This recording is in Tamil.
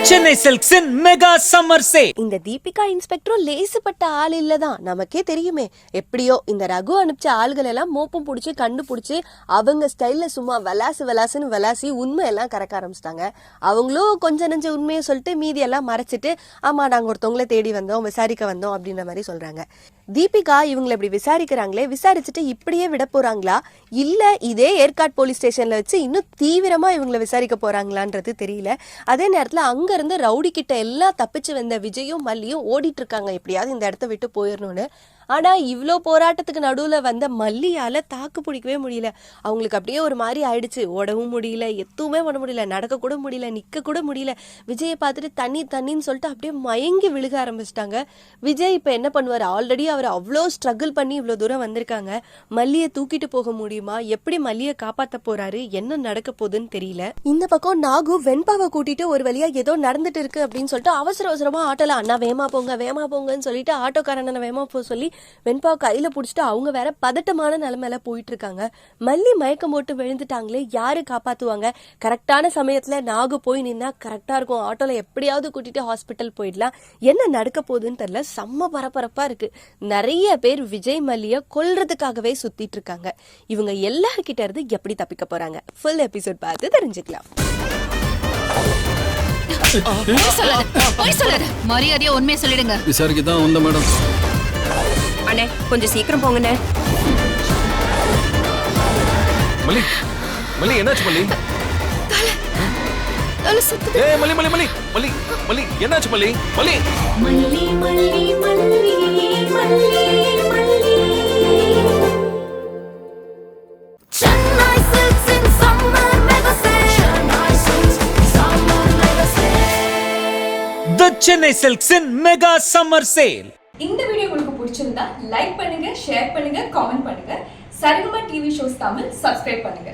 சென்னை சில்க்ஸின் மெகா சம்மர் சேல். இந்த தீபிகா இன்ஸ்பெக்டரும் லேசுப்பட்ட ஆள் இல்லதான், நமக்கே தெரியுமே. எப்படியோ இந்த ரகு அனுப்பிச்ச ஆள்கள் எல்லாம் மோப்பம் பிடிச்சி கண்டுபிடிச்சி அவங்க ஸ்டைல்ல சும்மா விளாசுன்னு விளாசி உண்மையெல்லாம் கறக்க ஆரம்பிச்சிட்டாங்க. அவங்களும் கொஞ்சம் நெஞ்ச உண்மையை சொல்லிட்டு மீதி எல்லாம் மறைச்சிட்டு ஆமா நாங்க ஒருத்தவங்களை தேடி வந்தோம், விசாரிக்க வந்தோம் அப்படின்ற மாதிரி சொல்றாங்க. தீபிகா இவங்களை இப்படி விசாரிக்கிறாங்களே, விசாரிச்சுட்டு இப்படியே விட போறாங்களா இல்ல இதே ஏற்காடு போலீஸ் ஸ்டேஷன்ல வச்சு இன்னும் தீவிரமா இவங்களை விசாரிக்க போறாங்களான்றது தெரியல. அதே நேரத்துல அங்க இருந்து ரவுடி கிட்ட எல்லாம் தப்பிச்சு வந்த விஜயும் மல்லியும் ஓடிட்டு இருக்காங்க, எப்படியாவது இந்த இடத்த விட்டு போயிடணும்னு. ஆனா இவ்வளோ போராட்டத்துக்கு நடுவுல வந்த மல்லியால தாக்கு பிடிக்கவே முடியல. அவங்களுக்கு அப்படியே ஒரு மாதிரி ஆயிடுச்சு. ஓடவும் முடியல, எதுவுமே பண்ண முடியல, நடக்க கூட முடியல, நிக்க கூட முடியல. விஜயை பார்த்துட்டு தண்ணின்னு சொல்லிட்டு அப்படியே மயங்கி விழுக ஆரம்பிச்சிட்டாங்க. விஜய் இப்ப என்ன பண்ணுவார்? ஆல்ரெடி அவர் அவ்வளோ ஸ்ட்ரகிள் பண்ணி இவ்வளோ தூரம் வந்திருக்காங்க. மல்லியை தூக்கிட்டு போக முடியுமா? எப்படி மல்லியை காப்பாற்ற போறாரு? என்ன நடக்க போகுதுன்னு தெரியல. இந்த பக்கம் நாகு வெண்பாவை கூட்டிட்டு ஒரு வழியா ஏதோ நடந்துட்டு இருக்கு அப்படின்னு சொல்லிட்டு அவசரமா ஆட்டோல அண்ணா வேமா போங்கன்னு சொல்லிட்டு ஆட்டோக்காரனை வேமா போக சொல்லி வெண்பா கையில புடிச்சிட்டு அவங்க வேற பதட்டமான நிலைமையில போயிட்டு இருக்காங்க. மல்லி மயக்கம் போட்டு விழுந்துட்டாங்களே, யாரு காப்பாத்துவாங்க? கரெக்டான சமயத்துல நாகு போய் நின்னா கரெக்டா இருக்கும். ஆட்டோல எப்படியாவது கூட்டிட்டு ஹாஸ்பிட்டல் போயிடலாம். என்ன நடக்க போகுதுன்னு தெரியல. செம்ம பரபரப்பா இருக்கு. நிறைய பேர் விஜய் மல்லிய கொல்றதுக்காகவே சுத்திட்டு இருக்காங்க. இவங்க எல்லார்கிட்ட இருந்து எப்படி தப்பிக்க போறாங்க? ஃபுல் எபிசோட் பார்த்து தெரிஞ்சுக்கலாம். மரியாதையா உண்மையை சொல்லிடுங்க. விசாரிக்க தான் வந்த மேடம். அண்ணே கொஞ்சம் சீக்கிரம் போங்கண்ணே. மல்லி என்னாச்சு மல்லி? ஏய் மல்லி என்னாச்சு மல்லி? The Chennai Silks-இன் மெகா சம்மர் சேல். இந்த வீடியோ உங்களுக்கு பிடிச்சிருந்தா லைக் பண்ணுங்க, ஷேர் பண்ணுங்க, காமெண்ட் பண்ணுங்க. Saregama TV shows Tamil subscribe பண்ணுங்க.